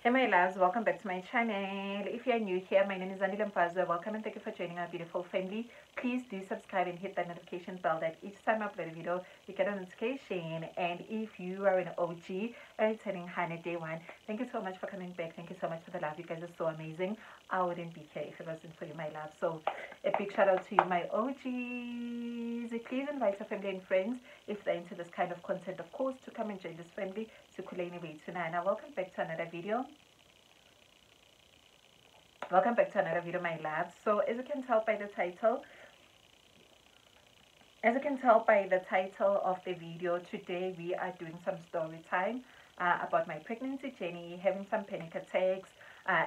Hey my loves, welcome back to my channel. If you're new here, my name is Zandilemfazwe. Welcome and thank you for joining our beautiful family. Please do subscribe and hit that notification bell that each time I upload a video, you get a notification. And if you are an OG and returning Hannah day one, thank you so much for coming back. Thank you so much for the love. You guys are so amazing. I wouldn't be here if it wasn't for you, my love. So a big shout out to you, my OGs. Please invite your family and friends if they're into this kind of content, of course, to come and join this family. Now welcome back to another video. Welcome back to another video, my loves. So as you can tell by the title of the video, today we are doing some story time about my pregnancy journey, having some panic attacks,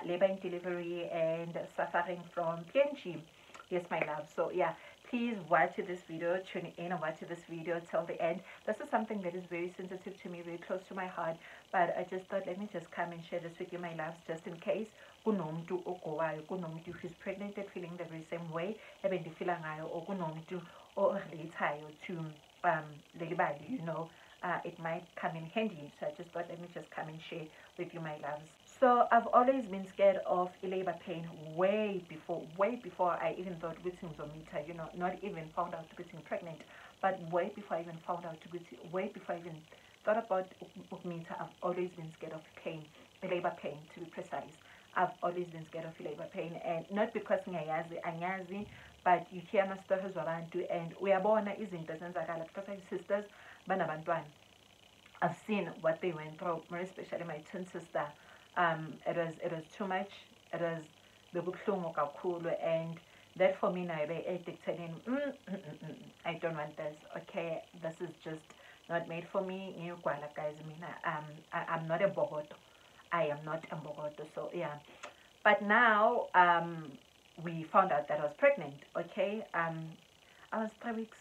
labor and delivery, and suffering from PNG. Yes, my love. So yeah, please watch this video, tune in and watch this video till the end. This is something that is very sensitive to me, very close to my heart, but I just thought, let me just come and share this with you, my loves, just in case kunomuntu ogowayo, kunomuntu who's pregnant and feeling the very same way ebendifila ngayo, or kunomuntu orelateyo to leli bali, you know, it might come in handy. So I just thought, let me just come and share with you, my loves. So I've always been scared of labor pain way before I even thought ngizomita, you know, not even found out to getting pregnant, but way before I even found out to get, way before I even thought about ukmita, I've always been scared of pain, labor pain to be precise. I've always been scared of labor pain, and not because anyazi, but you hear my stories wabantu, and uyabona izinto zenzakala because I have sisters banabantwana. I've seen what they went through, more especially my twin sister. It was too much. It was bebuhlungu kakhulu, and that for me now I dictating, I don't want this. Okay, this is just not made for me. You guys, I'm not a bogoto. I am not a bogoto. So yeah, but now we found out that I was pregnant. Okay, I was 3 weeks.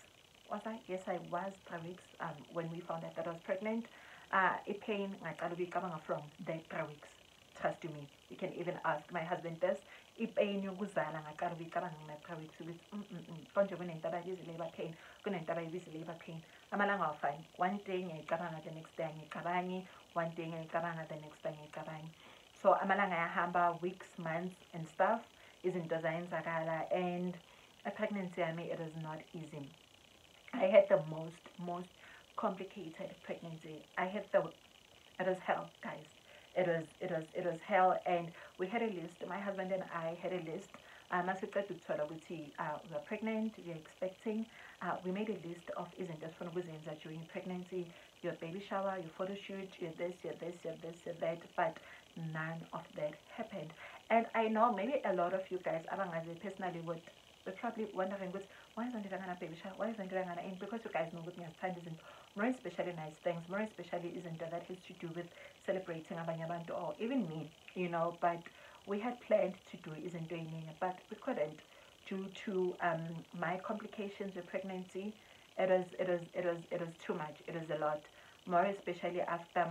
Was I? Yes, I was 3 weeks. When we found out that I was pregnant, it came from the 3 weeks. Trust me, you can even ask my husband this. It pain you guzala ngaqala ukuyicabanga 3 weeks ukuthi konje kunentaba labor pain, kunentaba labor pain. Amalanga fine. One day ngiyicabanga, the next day ngicabangi, one day ngiyicabanga, the next day ngicabangi. So amalanga yahamba, weeks, months and stuff izinto zayenzakala, and a pregnancy it is not easy. I had the most complicated pregnancy. It was hell, guys. It was hell, and we had a list. My husband and I had a list. We are pregnant, we are expecting. We made a list of isn't just for during pregnancy, your baby shower, your photo shoot, your this, your that, but none of that happened. And I know maybe a lot of you guys, personally, would probably wondering, why isn't it a baby shower? Why isn't it an? Because you guys know with me as time isn't more especially nice things, more especially isn't that has to do with celebrating abanyabantu or even me, you know. But we had planned to do isn't doing it, but we couldn't due to my complications with pregnancy. It was too much. It was a lot, more especially after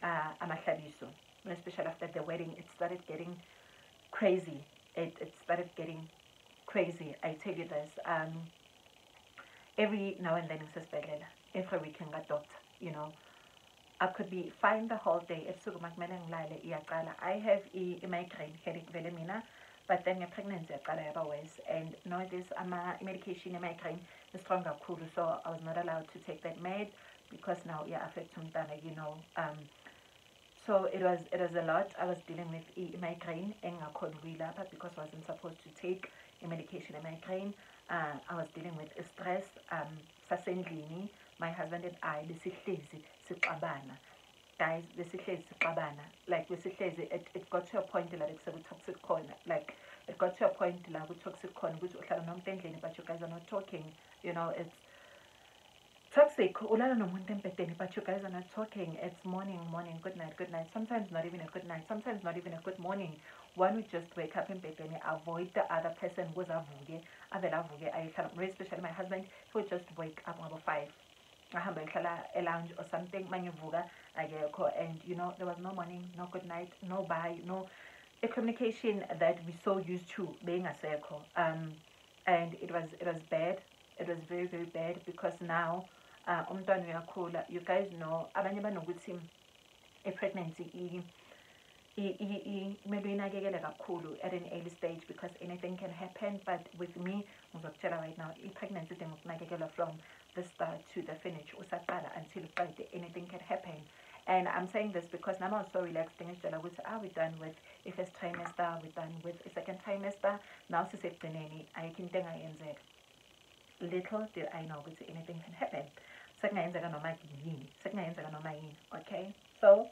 amahlabiso, more especially after the wedding. It started getting crazy. It started getting crazy. I tell you this. Every now and then in Sesbedlela, every weekend got doctor, you know. I could be fine the whole day. I have a migraine headache, but then a pregnancy and nowadays medication migraine is stronger cool, so I was not allowed to take that med because now affects you know. So it was a lot. I was dealing with a migraine and because I wasn't supposed to take a medication a migraine. I was dealing with stress, sasendlini. My husband and I, guys, like it got to a point like it's a toxic corner, like it got to a point like with toxic corner, which but you guys are not talking, you know. It's toxic, but you guys are not talking. It's morning, good night. Sometimes not even a good night, sometimes not even a good morning. One would just wake up in bed and avoid the other person who's especially my husband, he would just wake up about 5. A lounge or something, and you know, there was no morning, no good night, no bye, no a communication that we're so used to being a circle. And it was bad. It was very bad because now you guys know a pregnancy kumele uyinakekele kakhulu at an early stage because anything can happen. But with me, ngizokutshela right now, i-pregnancy idinga ukunakekelwa from the start to the finish, usaqala until uqede, anything can happen. And I'm saying this because now I'm so relaxed. We're done with the first trimester, we're done with the second trimester. Now sisekugcineni ayikho into engayenzeka. Little did I know that anything can happen. Sekungayenzeka noma yini, sekungayenzeka noma yini. Okay, so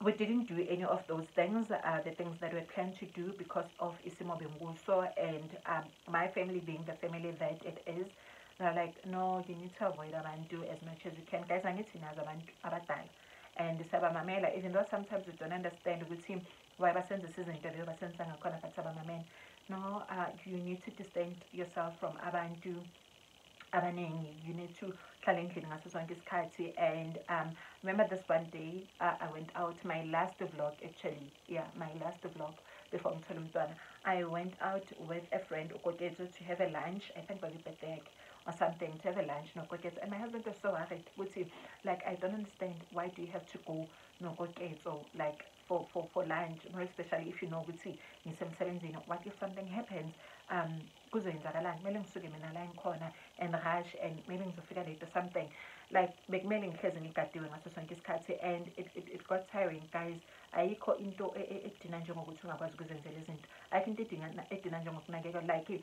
we didn't do any of those things, the things that we planned to do because of isimo benguso, and my family being the family that it is. They're like, no, you need to avoid abantu as much as you can. Guys, I need to know abantu abadala. And sabamamela, even though sometimes we don't understand with him why basenza this interview, basenza ngakhona but sabamamela. No, you need to distance yourself from abantu abaningi. You need to hlala endlini ngaso sonke isikhathi. And remember this one day I went out, my last vlog actually, yeah, my last vlog before ngithole umntwana, I went out with a friend uKokezo to have a lunch. I think by the birthday or something, to have a lunch no Kokezo. And my husband was so worried with him, like, I don't understand, why do you have to go no Kokezo, like for lunch, more especially if you know ukuthi ngisemsebenzini, what if something happens, kuzoyenzakalani, kumele ngisuke mina la ngikhona and rush, and maybe ngizofika late or something, like bekumele ngihlezi ngigadiwe ngaso sonke isikhathi. And it got tiring, guys. Ayikho into edina njengokuthi ungakwazi ukuzenzela izinto, ayikho into edina njengokunakekela, like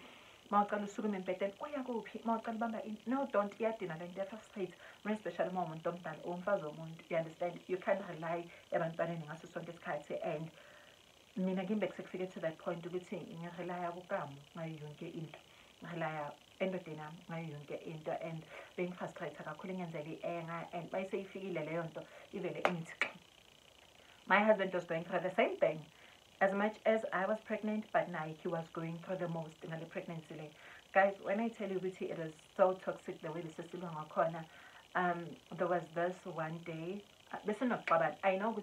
mawucala usukume embhedeni uya kuphi, mawucala ubamba no, don't, iyadina le nto straight, more especially uma umuntu omdala umfazi womuntu, you understand, you can't rely ebantwaneni ngaso sonke isikhathi. And mina ngimbe kusekufike to that point ukuthi ngirelaya kukamu ngayo yonke into, ngirelaya endodeni yami ngayo yonke into, and bengifrustrate kakhulu ngenzela i-enga, and bayiseyifikile leyo nto ivele ingithi. My husband was going through the same thing as much as I was pregnant, but now he was going through the most in the pregnancy. Guys, when I tell you it was so toxic the way this is still corner. There was this one day, listen up, but I know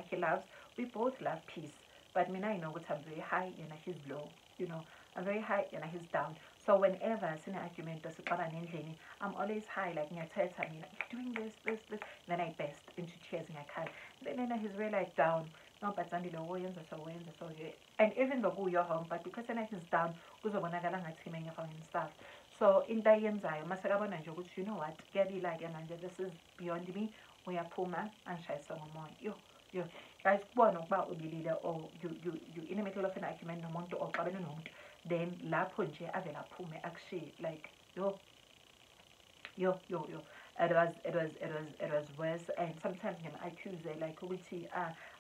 he loves, we both love peace, but me I know what I'm very high, he's low, I'm very high, he's down. So whenever I see an argument, I'm always high, like you're doing this, then I burst into tears and I can't. Then he's really like down. No, but Zandilemfazwe so and even though you're home, but because he's down, and stuff. So in the yenzayo, masakabona nje ukuthi, you know what, like this is beyond me. Uyaphuma and share someone. Yo, guys, kubona ukuba ubilile, or you in the middle of an argument nomuntu or xabene nomuntu, then lapho nje avela aphume akushiye, like yo. It was worse. And sometimes I accuse like ukuthi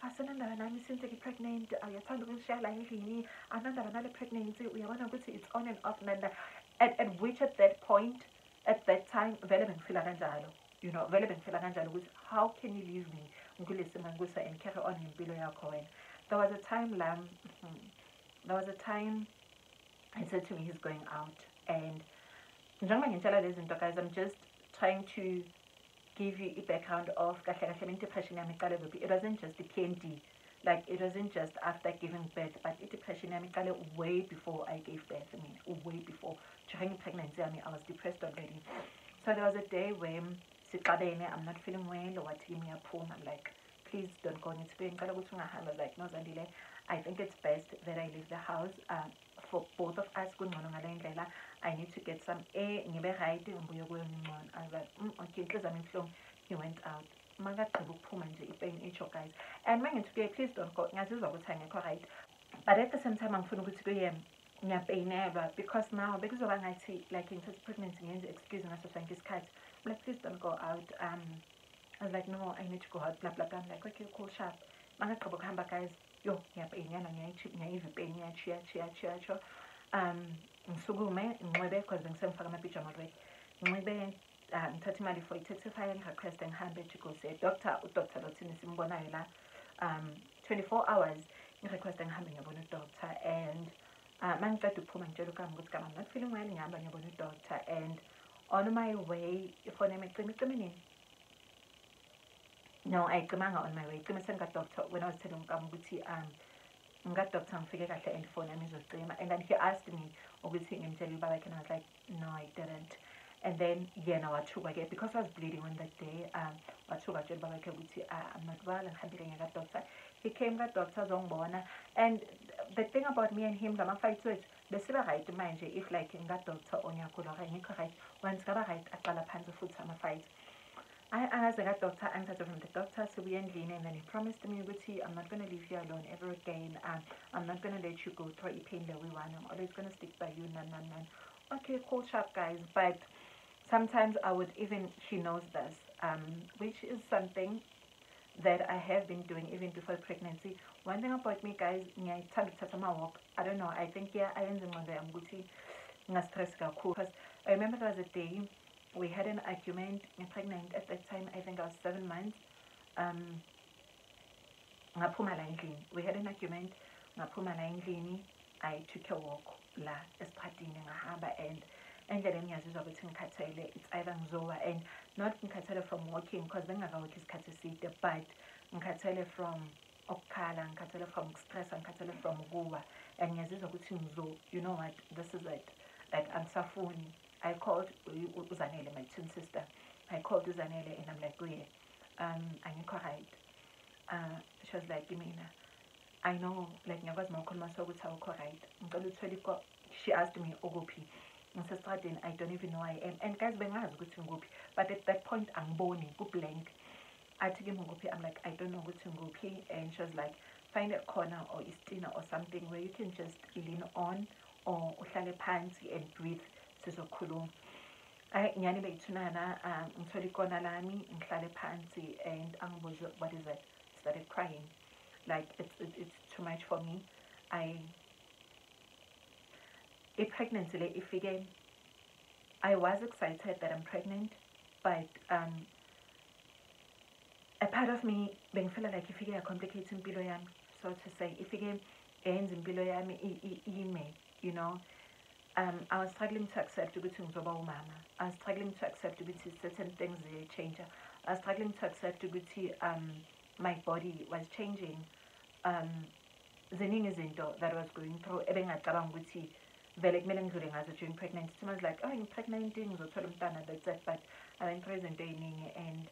asanandaba nami since pregnant, uyathanda ukushala endlini, anandaba nale pregnancy, uyabona ukuthi it's on and off, nanda at which at that point, at that time, vele bengifila kanjalo, vele bengifila kanjalo ukuthi how can you leave me ngilise mangusa and carry on impilo yakho wena. There was a time he said to me he's going out, and njengoba ngintshela lezi zinto, guys, I'm just trying to give you a background of depression. It wasn't just the PND, like it wasn't just after giving birth, but depression way before I gave birth. I mean, way before, during pregnancy, I was depressed already. So there was a day when I'm not feeling well, or team me up home, I'm like, please don't go into pain. I was like, no, Zandile, I think it's best that I leave the house. For both of us, I need to get some air. I was like, okay, because I'm in film. He went out. Guys. And when you please don't go. But at the same time, I'm going to go because now, because of anxiety, like in such pregnancy, excuse me, like, please don't go out. I was like, no, I need to go out, blah blah blah. I'm like, okay, cool, sharp. Guys, yo, ngisukume ngincwebe because bengisemfaka amapijama already. Ngincwebe ngithatha imali for i-taxify, ngi-request ngihambe to go see udoctor lothini simbonayo la 24 hours, ngi-request ngihambe ngiyabona udoctor. And mangiqeda ukuphuma ngitshela ukami ukuthi I'm not feeling well, ngihamba ngiyabona udoctor. And on my way ifone yami icime nini? No, ayicimanga on my way, icime sengadoctor when I was telling ukami ukuthi doctor ngifike kahle and phone yami izocima. And then he asked me ukuthi ngimtshela ubaba, and I was like, no, I didn't. And And then yena wathuka ke because I was bleeding on that day. Wathuka tshela baba ke ukuthi I'm not well and ngihambile ngeka doctor. He came ka doctor zongibona, and the thing about me and him ngama fights wethu besiba right manje if like nga doctor onyakula okanye ngikho right once ngaba right aqala phansi futhi ama fight. Angaze ka doctor angithathe from the doctor sibuye endlini, and then he promised me ukuthi I'm not going to leave you alone ever again. I'm not going to let you go through pain that we want. I'm always going to stick by you. Nan. Okay, cool, sharp guys. But sometimes I would even, she knows this, which is something that I have been doing even before pregnancy. One thing about me, guys, walk. I don't know. I think I am stress because I remember there was a day we had an argument. I'm pregnant at that time. I think I was 7 months. We had an argument. I took a walk la estradini ngahamba and endleleni ngiyazizwa ukuthi ngikhathele. It's either ngizowa, and not ngikhathele from walking because bengingakawoki isikhathi eside, but ngikhathele from okukhala, ngikhathele from stress, ngikhathele from ukuwa, and ngiyazizwa ukuthi you know what, this is it, like angisafuni. I called Zanele, my twin sister. I called Zanele and I'm like, "Uye, angikho right." She was like, "Mina, I know, like ngiyakwazi ukukhuluma ukuthi awukho right. Ngicela uthole iko." She asked me, "Ukuphi?" Ngisestradini, I don't even know where I am. And guys, bengazi ukuthi ngikuphi, but at that point angiboni, ku-blank. Athi ke ngikuphi, I'm like, I don't know ukuthi ngikuphi. And she was like, "Find a corner or istina or something where you can just lean on or uhlale phansi and breathe sizokhuluma." Nyani beyithunana, ngithole ikona lami, ngihlale phansi and angibuze what is it. Started crying. Like it's too much for me. Pregnancy le ifike, I was excited that I'm pregnant, but a part of me bengifela like ifike complicates impilo yami, so to say, ifike yenza impilo yami ime, you know. I was struggling to accept ukuthi ngizoba umama. I was struggling to accept ukuthi certain things change. I was struggling to accept ukuthi my body was changing. Ziningi izinto that I was going through ebengacabanga ukuthi vele kumele ngidlule ngazo during pregnancy. I was like, oh, I'm pregnant, ngizothola umntwana, that's it. But I went through izinto eziningi, and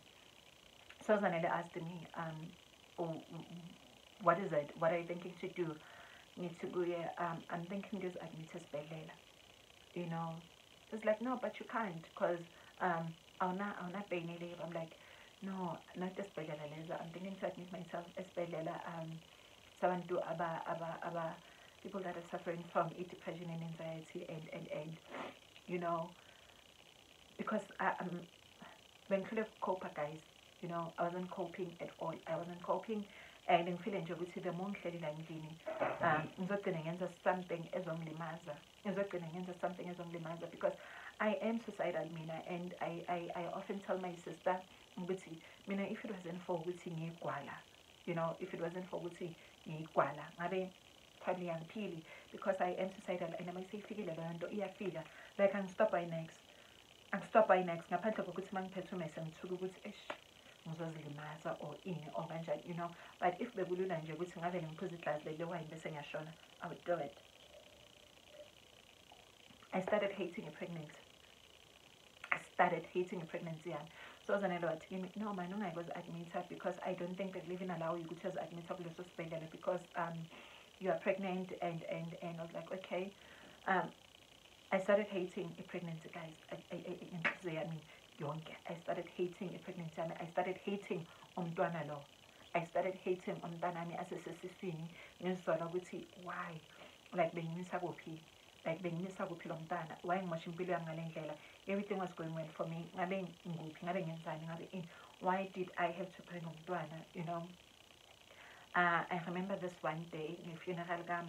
so Zanele asked me, what is it? What are you thinking to do? I'm thinking just admit esibhedlela. You know, it's like, no, but you can't, because I'll not pay any labor. I'm like, no, not esibhedlela leza. I'm thinking to admit myself esibhedlela. Someone do aba people that are suffering from depression and anxiety and you know, because I'm full of cope, guys. You know, I wasn't coping at all. I wasn't coping, and I'm feeling ukuthi the more ngihleli la endlini ngizogcina ngenza something ezongilimaza. Something ezongilimaza because I am suicidal mina, and I often tell my sister ukuthi mina, if it wasn't for ukuthi ngigwala, you know, if it wasn't for ukuthi ngigwala ngabe probably angiphili, because I am suicidal, and I say ifikile leyo nto iyafika, like angistop by next ngaphandle kokuthi mangiphethe umese ngithuka ukuthi ngizozilimaza or ini or kanjani, you know. But if bekulula nje ukuthi ngavele ngiphuze iglass leli wine bese ngiyashona, I would do it. I started hating a pregnancy. Yeah. So Zanele wathi kimi, no man, ungayikoze admit her, because I don't think that living allow you to admit her kuleso sibhedlela, because you are pregnant, and I was like, okay. I started hating a pregnancy, guys. I started hating a pregnancy. I started hating umntwana lo. I started hating umntanami asesesiswini. Ngizizwa ukuthi why, like bengimisa kuphi lo mntana, why ngimosha impilo yami ngale ndlela. Everything was going well for me. Ngabe nguphi, ngabe ngenzani, ngabe ini. Why did I have to bring umntwana, you know? I remember this one day, funeral ka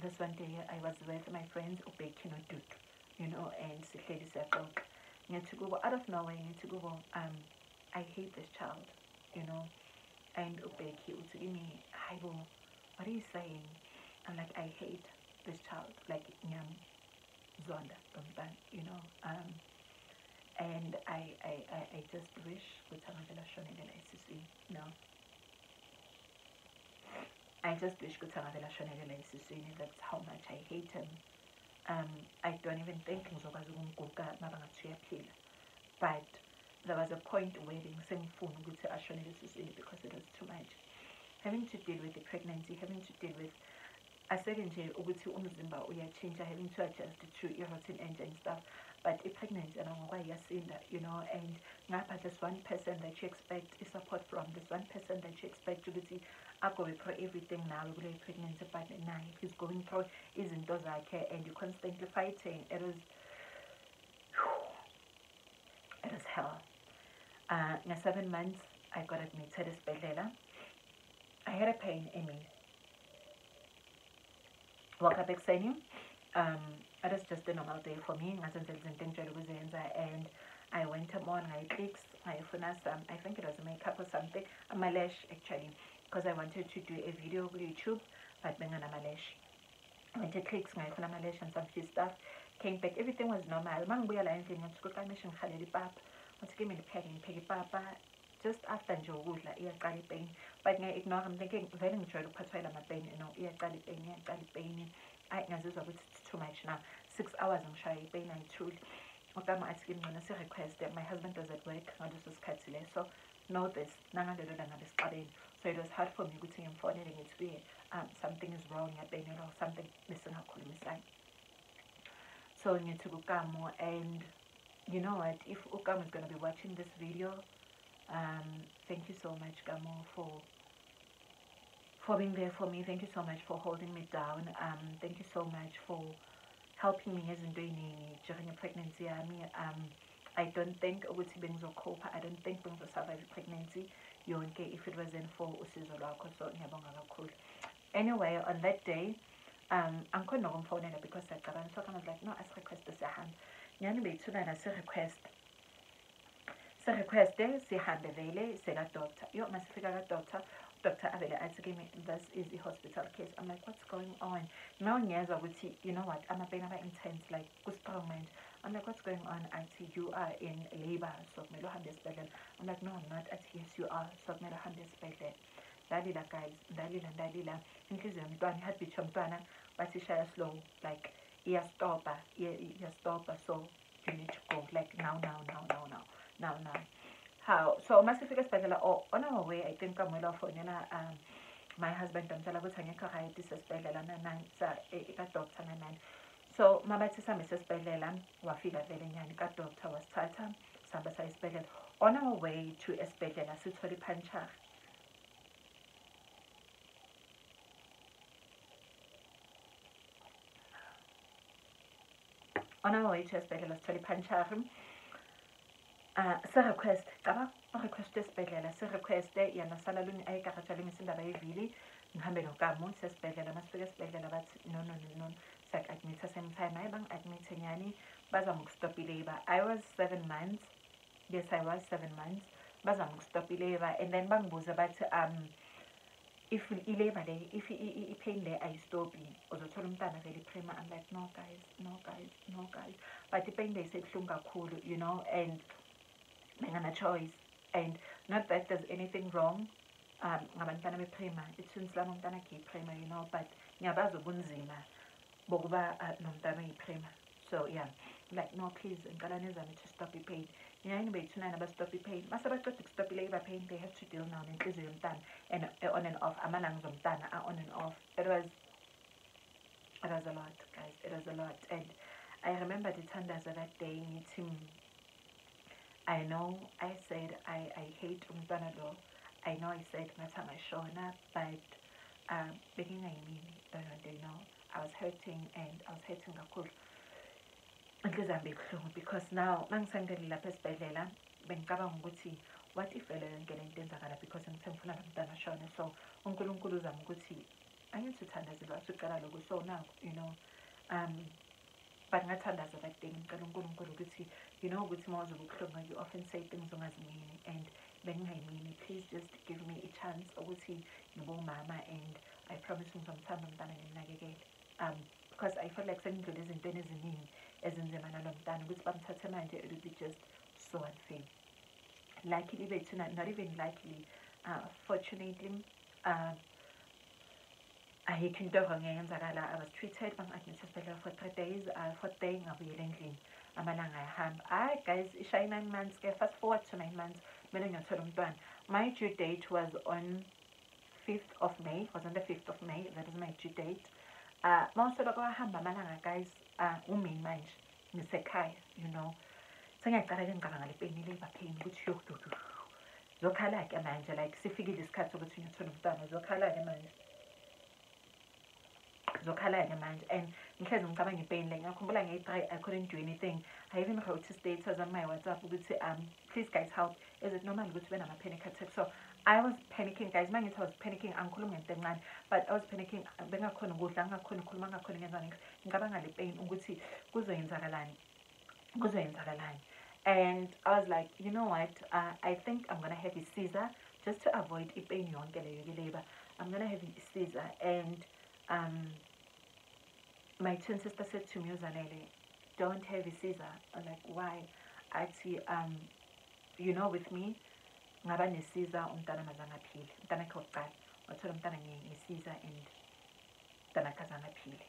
this one day I was with my friends, Ubeki no Dut, you know, and sihleli siyaxoxa. Out of nowhere, I hate this child, you know. And Ubeki uthi kimi, hayibo, what are you saying? I'm like, I hate this child, like nyam zonda umntana, you know. And I just wish ukuthi angavela shonele esiswini, you know. I just wish ukuthi angavela shonele esiswini. That's how much I hate him. I don't even think ngizokwazi ukumguga maba ngathi kill. But there was a point where ngifuna ukuthi ashonele esuswini because it was too much. Having to deal with the pregnancy, having to deal with aseke nje ukuthi umzimba uyachinja, having to adjust to routine and stuff. But a pregnancy and yasinda, you know, and ngapha this one person that you expect is support from, this one person that you expect ukuthi go through everything now kule pregnancy, but now he's going through izinto zakhe and you're constantly fighting. It was hell. 7 months I got admitted esibhedlela. I had a pain in me. Woke up ekuseni. It was just a normal day for me. And I went on my clicks. I think it was makeup or something. A malash actually, because I wanted to do a video with YouTube, but being on a malash. I went to clicks, I found a malash and some few stuff. Came back, everything was normal. Give me the peggy papa. Just after Jogula, pain. But I ignore, I'm thinking, very enjoy the patella my pain, you know, pain. I know too much now. 6 hours I'm shy, pain and truth. Okay, I'm asking when I say request that my husband does at work, I just was cutting. So, know this, none of this studying. So, it was hard for me to inform it. It's weird. Something is wrong, you know, something missing, how could I say? So, I need to go more and. You know what, if Ukam is going to be watching this video, thank you so much, Gamo, for being there for me. Thank you so much for holding me down. Thank you so much for helping me as in doing during a pregnancy. I don't think it would be so cool. I don't think we will survive pregnancy. You won't get if it wasn't for Usizo Lako, so cool. Anyway, on that day, I'm going to phone it because I was like, no, as request this hand. Anyway, tonight I request. So request there, see hand available, say that doctor. You must figure out doctor. Doctor available. I give me this is the hospital case. I'm like, what's going on? Now years I would see, you know what? I'm a bit intense, like strong mind. I'm like, what's going on? I see you are in labor. So me lo hand spell. I'm like, no, I'm not. I see yes you are. So me lo hand spell. Dalila guys, dalila. Inclusive mntwana had bitch mntwana, but she slow like. Stop, so you need to go like now. How? So masifika esibhedlela on our way, I think I'm well for my husband amtshela ukuthi angekho right isesibhedlela na doctor na. So mabathi sami sesibhedlela wafika vele nyani ka doctor wasithatha samba sa esibhedlela. On our way to esibhedlela sithole ipanchar. On our way to esibhedlela sithole ipanchar. Se request request esibhedlela se request yana sala luni ayikaratha lemisindaba yevili ngihambe nokamo sesibhedlela masifika esibhedlela bathi no sak admit same time ayibang admit nyani bazama ukustop labor. I was 7 months. Yes, I was 7 months. Bazama ukustop labor and then bangibuza bathi if i-labor there, if i-pain there ayistophi uzothola umntana vele iprema. I'm like, no guys, but i-pain there isebuhlungu kakhulu, you know, and a choice. And not that there's anything wrong ngabantwana beprema, i-twins lami umntana akhe-iprema, you know, but ngiyabazi ubunzima bokuba nomntana oyiprema. So yeah, like, no, please ngicela nizame to stop i-pain. Nyani bethu nana ba-stop i-pain mase baqeda ukustop i-labor pain, they have to deal now nenhliziyo yomntana and on and off, amalungs omntana are on and off. It was a lot, guys, it was a lot. And I remember the thandaza that day ngithi I know I said I hate umntwana lo. I know I said ngathi angashona, but bekingayimini, you know, I was hurting kakhulu. Inhliziyo yami ibuhlungu because now mangisangene lapha esibhedlela bengicabanga ukuthi what if vele yonke lento enzakala because ngithe ngifuna nomntana ashone. So uNkulunkulu uzama ukuthi angithuthandazela wasuqala lokho. So now, you know, but ngathandaza that day ngicela uNkulunkulu ukuthi, you know, ukuthi mawuzobe ubuhlungu you often say things ongazimini and bengingayimini. Please just give me a chance ukuthi ngibomama and I promise ngizomthanda umntana ngimnakekele. Because I felt like sengidlule ezintweni eziningi ezinzima nalo mntana ukuthi bamthathe manje, it would be just so unfair. Luckily bethu, not even luckily, fortunately, ayikho into wrong eyenzakala. I was treated, bang-admit esibhedlela for 3 days. 4th day ngabuyela endlini. amalanga ayahamba. Guys, ishaye 9 months ke, fast forward to 9 months, mina ngiyathola umntwana. My due date was on 5th of May, was on the 5th of May, that is my due date. Mawusola kwahamba amalanga guys, uMay manje ngisekhaya, you know. Sengiyaqala ke ngicabanga le pain le pain ukuthi yo zokhala ke manje, like sifikile isikhathi sokuthi ngiyothola umntwana, zokhala ke manje. And ngihlezi ngicabanga ipain le, ngiyakhumbula ngiyi-try, I couldn't do anything. I even wrote status on my WhatsApp ukuthi please guys help, is it normal ukuthi ube nama-panic attacks? So I was panicking guys, mangithi I was panicking, angikhulumi ngento encane, but I was panicking, bengakhona ukudla, ngingakhona ukukhuluma, ngingakhona ngenzani, ngicabanga le pain ukuthi kuzoyenzakalani. And I was like, you know what, I think I'm gonna have a Caesar just to avoid pain yonke leyo labor. I'm gonna have a Caesar. And my twin sister said to me, Zanele, don't have a Caesar. I'm like, why? I see, you know, with me, ngaba ne-Caesar, umntana mazangaphile, umntana kokuqala wathola umntana nge-Caesar, and umntana kazangaphile,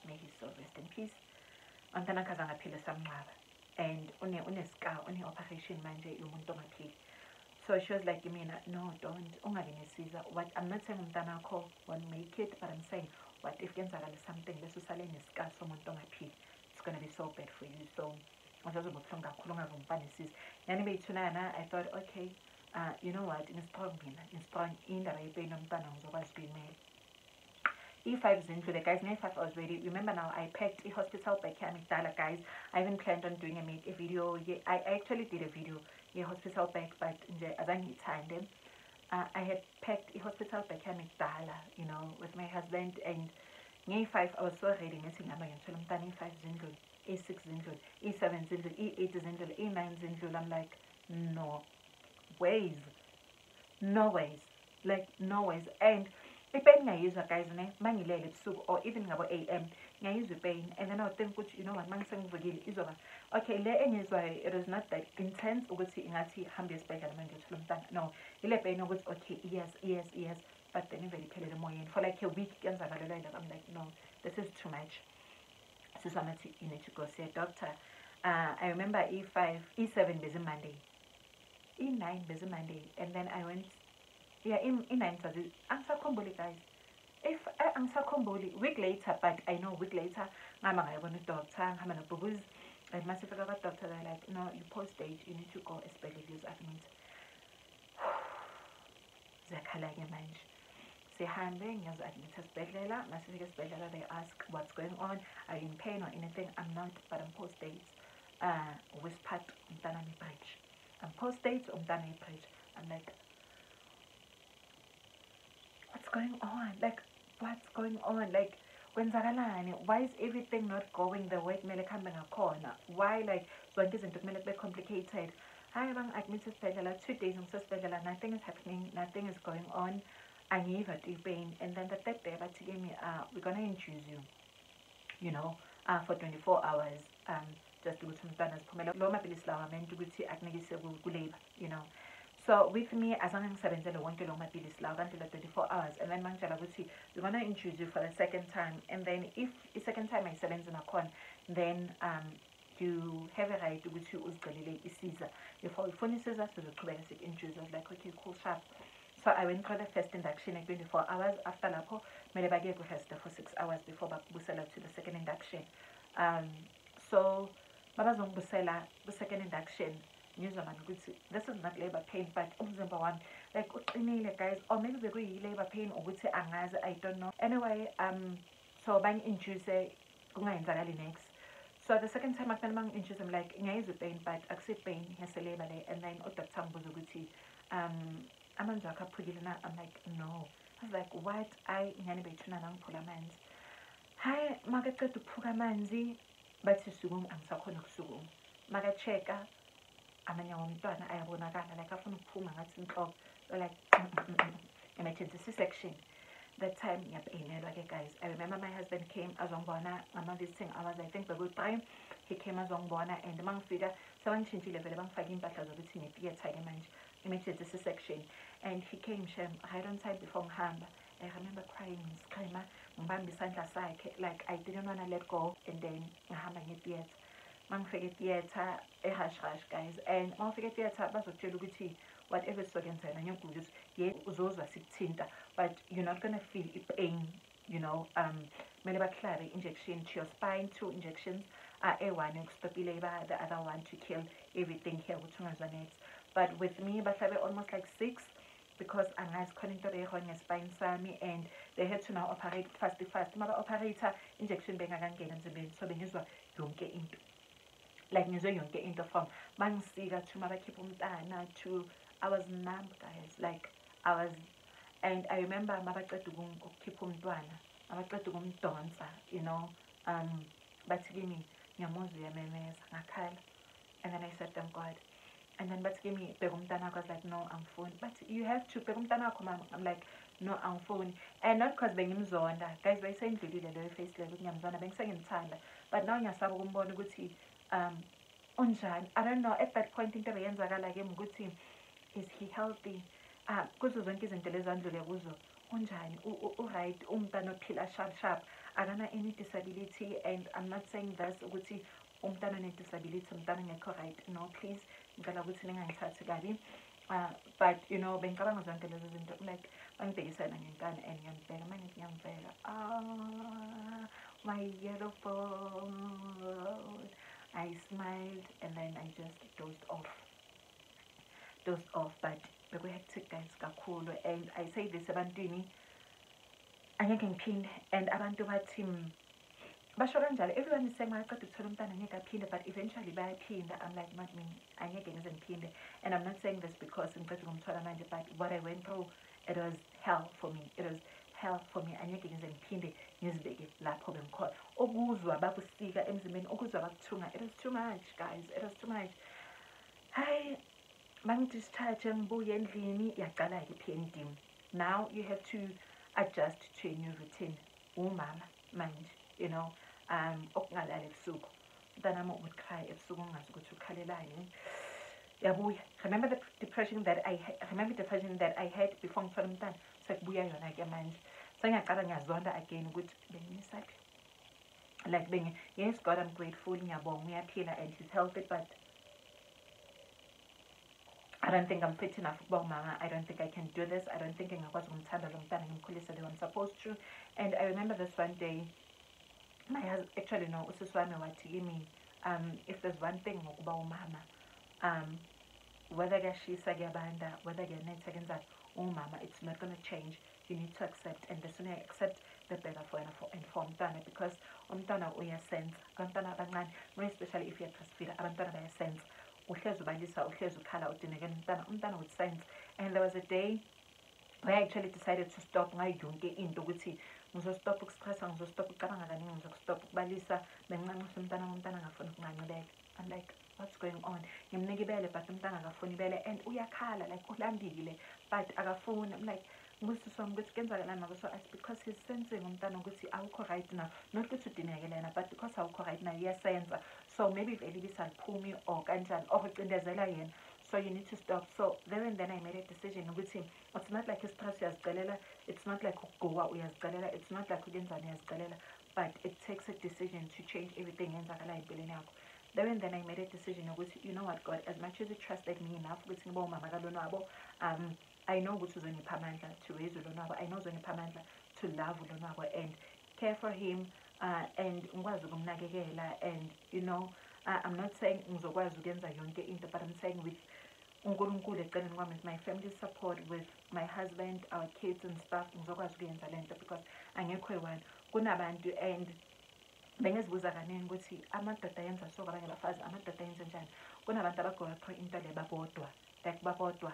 may his soul rest in peace. Umntana kazangaphile samncaba, and une-scar, une-operation manje yomuntu ongaphili. So she was like, Yamina, no, don't, ungabi ne-Caesar. What, I'm not saying umntana akho won't make it, but I'm saying, what if kenzakala something bese usale ne-scar somuntu ongaphili, it's gonna be so bad for you. So ngazazobuhlungu kakhulu ungavumpa ne-Caesar. Yani beyithunana, I thought, okay, you know what, ngistrong indaba yepeni yomntwana ngizokwazi ukuyimela. E5 zindlule guys, nge-5 I was ready. Remember now, I packed hospital back here Amygdala guys. I even planned on doing a video. Yeah, I actually did a video, yeah, hospital back, but azange ngithande. I had packed hospital back here Amygdala, you know, with my husband, and nge-5 I was so ready missing ngaba ngithola umntwana. E5 zindlule, E6 zindlule, E7 zindlule, E8 zindlule, E9 zindlule. I'm like, no ways, like no ways. And ipain ngiyayizwa guys ne mangilele ebusuku, or even ngabo AM ngiyayizwa ipain, and then I would think ukuthi, you know what, mangisengivukile izoba okay. Le engizwayo, it was not that intense ukuthi ingathi hambe esibhedlela manje uthola umntwana. No, ile pain ukuthi okay, yes, but then ivele iphelele emoyeni for like a week kuyenzakalelwa yilapha. I'm like, no, this is too much. Sis wami, you need to go see a doctor. I remember E5, E7 busy Monday, E9 busy Monday, and then I went, yeah, E9 angisakhumbuli guys. If angisakhumbuli, week later, but I know week later ngihamba ngayobona udoctor, ngihamba nobhukuzi, and masifika kwa-doctor, they're like, no, you post-date, you need to go esibhedlela uze-admit. Ziyakhala-ke manje, sihambe ngiyoze-admit esibhedlela. Masifika esibhedlela, they ask what's going on, are you in pain or anything? I'm not, but I'm post-date. Whispered umntana ne-bridge, I'm post-date umntana ne-bridge. I'm like, what's going on? Like, what's going on? Like, kwenzakalani? Why is everything not going the way kumele kuhambe ngakhona? Why, like, zonke izinto kumele kube complicated? Hayi bangi-admit esibhedlela, 2 days ngisesibhedlela, nothing is happening, nothing is going on. Angiyiva tu pain. And then the third day bathi kimi, we're gonna induce you, you know, for 24 hours, just ukuthi umntwana ziphumela lo mapilisi lawa amente ukuthi akunikise kulabor, you know. So with me, azange ngisebenzele wonke lo mapilisi lawa kanti la 24 hours, and then mangitshela ukuthi we're gonna induce you for the second time, and then if the second time ayisebenzi nakhona, then you have a right ukuthi uzicelele i-Caesar. Before ufuna i-Caesar sizochubeka sik-induce. I was like, okay, cool, sharp. So I went for the first induction at 24 hours. After lapho mele bake kuhesta for 6 hours before bakubusela to the second induction. So babazongibusela ku-second induction, ngizwa manje ukuthi this is not labor pain, but umzimba wami like uqinile guys, or maybe bekuyi-labor pain ukuthi angazi, I don't know. Anyway, so bangi-induce kungayenzakali next. So the second time akufanele bangi-induce, I'm like, ngiyayizwa pain, but akusi pain, ngiyaseleba le. And then udoctor ngibuza ukuthi amanzi akho aphukile na? I'm like, no. I was like, what? Ngani bethuna nangiphula amanzi. Hayi makaceda ukuphuka amanzi bathi sukuma, angisakhona ukusukuma. Makacheka amanye womntwana ayabonakala like afuna ukuphuma ngathi inhloko. Like emergency C-section. That time ngiyaphelelwa ke guys. I remember my husband came azongibona ngama-visiting hours, I think by he came azongibona, and mangifika sebangishintshile vele bangifake impahla zokuthi nge-theatre ke manje, emergency C-section. And he came right on time before ngihamba. I remember crying, screaming, ngibamba isandla sakhe, like I didn't want to let go, and then ngihamba nge-theatre. mangifika theatre ehush hush guys, and mangifika theatre bazokutshela ukuthi whatever sokenzela ngiyakuzwa ukuthi ye uzozwa sikuthinta, but you're not gonna feel pain, you know. Kumele bakuhlabe injection to your spine, 2 injections, a1 ukustopile the other one to kill everything here ukuthi ungazwa next. But with me bahlabe almost like 6 because angazi khona into beyihona ngespine sami, and they had to now operate fast maba operator injection bengakangena emzimbeni, so bengizwa yonke into, like ngizwe yonke into from mangisika to mabakhipha umntana to I was numb guys, like I was. And I remember mabaqeda ukukhipha umntwana, mabaqeda ukumdonsa, you know, bathi kimi ngiyamuzwa uyamemeza ngakhala, and then I said thank God. And then bathi kimi bheka umntana wakho. I was like no angifuni, but you have to bheka umntana wakho mama. I'm like no angifuni, and not because bengimzonda guys, bayisendlulile leyo face leyo ukuthi ngiyamzonda, bengisengimthanda, but now ngiyasaba ukumbona ukuthi unjani. I don't know, at that point into beyenzakala kimi ukuthi is he healthy, kuzo zonke izinto lezi andlule kuzo unjani, right, umntana ophila sharp, akana any disability. And I'm not saying this ukuthi umntana ne-disability umntana ngekho right, no please, ngicela ukuthi ningangithathi kabi, but you know bengicabanga zonke lezo zinto, like bangibhekisana ngenkani and ngiyambheka manje ngiyamvela, my yellow phone. I smiled and then I just dozed off, but bekuhectic guys kakhulu. And I say this ebantwini angeke ngiphinde, and abantu bathi basho kanjalo, everyone is saying maqeda ukuthola umntana ngeke aphinde, but eventually bayaphinda. I'm like not me, angeke ngize ngiphinde. And I'm not saying this because ngiceda ukumthola manje, but what I went through, it was hell for me, angeke ngize ngiphinde ngizibeke lapho bengikhona. Ukuzwa bakusika emzimbeni, ukuzwa bakuthunga, it was too much guys, it was too much. Hi, bangidischarge ngibuye endlini yaqala-ke i-PND. Now you have to adjust to a new routine. Umama manje, you know, okungalali ebusuku, umntanami would cry ebusuku ungazi ukuthi ukhalelani. Yabuya, remember the depression that I had before ngithola umntana, sekubuya yona-ke manje. So ngiyaqala ngiyazonda again ukuthi bengimisaphi, like yes God, I'm grateful, ngiyabonga uyaphila and he's healthy, but I don't think I'm fit enough ukuba umama. I don't think I can do this. I don't think ngingakwazi ukumthanda lo mntana ngimkhulise the way I'm supposed to. And I remember this one day, my husband, actually no, usisi wami wathi kimi, if there's one thing ngokuba umama, whether kuyashisa kuyabanda, whether kuyanetha kenzani, umama, it's not going to change. You need to accept, and the sooner you accept, the better for umntana, because umntana uyasense, abantwana abancane, more especially if you're breastfeeding, abantwana bayasense. Uhlezi ubalisa, uhlezi ukhala, udinekela umntana would sense. And there was a day where I actually decided to stop ngayo yonke into, ukuthi ngizostop ukustressa, ngizostop ukucabanga kaningi, ngizostop ukubalisa, bengincancisa umntana ngafuna ukungancibela. I'm like, what's going on? Ngimnika ibele but umntana akafuni ibele, and uyakhala like ulambile but akafuni. I'm like, ngusisi wami ukuthi kenzakalani mako, so it's because he's sensing umntana ukuthi awukho right now, not ukuthi udinekele yena, but because awukho right now uyasenza. So maybe vele ibisaliphumi or kanjani or ucindezela yena, so you need to stop. So there and then I made a decision ukuthi it's not like istress uyazicelela, it's not like ukugowa uyazicelela, it's not like ukenzani uyazicelela, but it takes a decision to change everything eyenzakala empilweni yakho. There and then I made a decision ukuthi, you know what God, as much as you trusted me enough ukuthi ngiba umama kalonwabo, I know ukuthi uzonipha amandla to raise ulonwabo, I know uzonipha amandla to love ulonwabo and care for him, and ngikwazi ukumnakekela. And you know, I'm not saying ngizokwazi ukuyenza yonke into, but I'm saying with uNkulunkulu eceleni kwami, with my family's support, with my husband, our kids and stuff, ngizokwazi ukuyenza lento, because angekho eyi-one kunabantu. And bengizibuza kaningi ukuthi amadoda yenza so, abanye abafazi amadoda yenza njani. Kunabantu abagoya through into le babodwa, like babodwa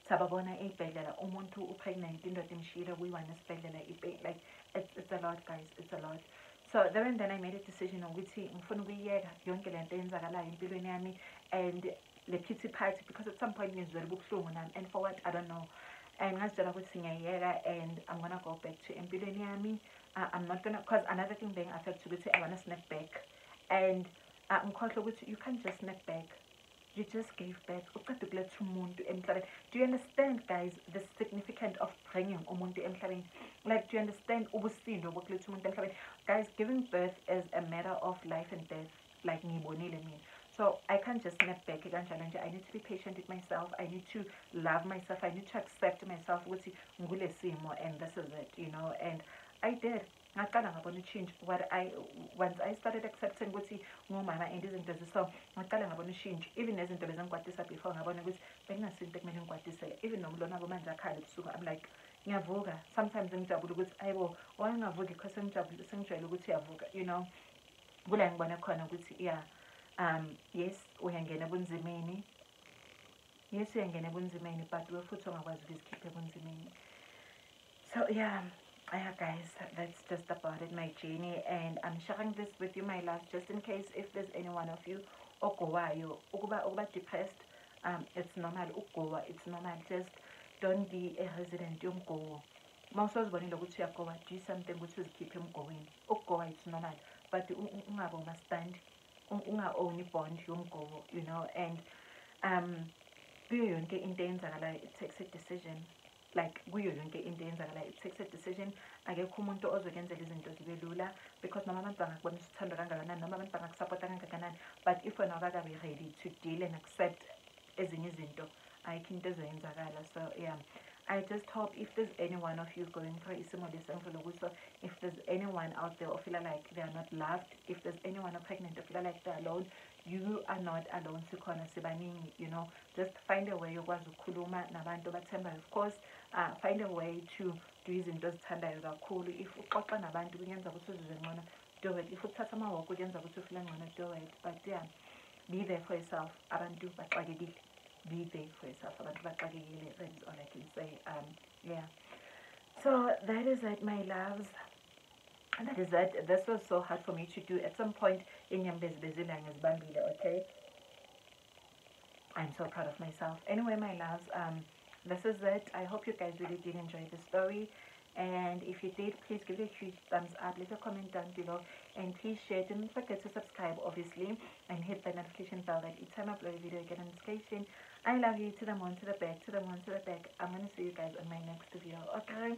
sababona ey'bhedlela umuntu upregnant, indoda imshiyile kuyiwa nesibhedlela, like it's a lot guys, it's a lot. So there and then I made a decision ukuthi ngifuna ukuyiyeka yonke lento eyenzakalayo empilweni yami, and le pity party, because at some point ngizwela ubuhlungu nami, and for what I don't know. And ngazitshela ukuthi ngiyayiyeka and I'm gonna go back to empilweni yami. I'm not gonna, because another thing being affected ukuthi I wanna snap back, and ngikhohlwa ukuthi you can't just snap back. You just gave birth. Uqeda ukuletha umuntu emhlabeni. Do you understand guys the significance of bringing umuntu emhlabeni? Like, do you understand ubusindo bokuletha umuntu emhlabeni? Guys, giving birth is a matter of life and death. like ngibonile mina. So I can't just snap back. I need to be patient with myself. I need to love myself. I need to accept myself. And this is it, you know. And I did. Ngaqala ngabona change what I once I started accepting ukuthi ngomama and izinto so ngaqala ngabona change even nezinto bezingikwatisa before ngabona ukuthi bekungasinto ekumele ngikwatisele even nomlona wabo manje akhala ebusuku I'm like ngiyavuka sometimes ngijabula ukuthi ayibo wayengavuki because sengijwayele ukuthi uyavuka, you know. Kula ngibona khona ukuthi yeah, yes uyangena ebunzimeni, yes uyangena ebunzimeni but we futhi ongakwazi ukuzikhipha ebunzimeni. So yeah, guys, that's just about it, my journey, and I'm sharing this with you, my love, just in case if there's any one of you ogowayo ukuba depressed, it's normal ukugowa, it's normal. Just don't be a resident yomgowo. Mawusazibonile ukuthi uyagowa, do something ukuthi uzikeep emgowini. Ukugowa it's normal, but ungabe umastand, unga-own bond yomgowo, you know. And kuyo yonke into eyenzakalayo it takes a decision. Like kuyo yonke into eyenzakalayo it takes a decision. Akekho umuntu ozokenzela izinto zibe lula because noma abantu bangakubona usithanda kangakanani, noma abantu bangakusapota kangakanani, but if wena awakabe ready to deal and accept ezinye izinto ayikho into ezoyenzakala. So yeah, I just hope if there's any one of you going through isimo lesengifela kuso, if there's anyone out there who feel like they are not loved, if there's anyone who's pregnant who feel like they're alone, you are not alone. Sikhona sibaningi, you know. Just find a way yokwazi ukukhuluma nabantu abathembayo. Of course, find a way to do izinto ozithandayo kakhulu. If uxoxa nabantu kuyenza ukuthi uzizwe ngcono, do it. If uthatha amawalk kuyenza ukuthi ufile ngcono, do it. But yeah, be there for yourself. Abantu baxakekile. Be there for yourself. Abantu baxakekile. That is all I can say. Yeah. So that is it, my loves. And that is it. This was so hard for me to do. At some point in Yambezbezile and Bambila, okay? I'm so proud of myself. Anyway, my loves, this is it. I hope you guys really did enjoy the story. And if you did, please give it a huge thumbs up. Leave a comment down below. And please share. Don't forget to subscribe, obviously. And hit the notification bell that each time I upload a video, you get a notification. I love you. To the moon, to the back, to the moon, to the back. I'm going to see you guys on my next video. Okay?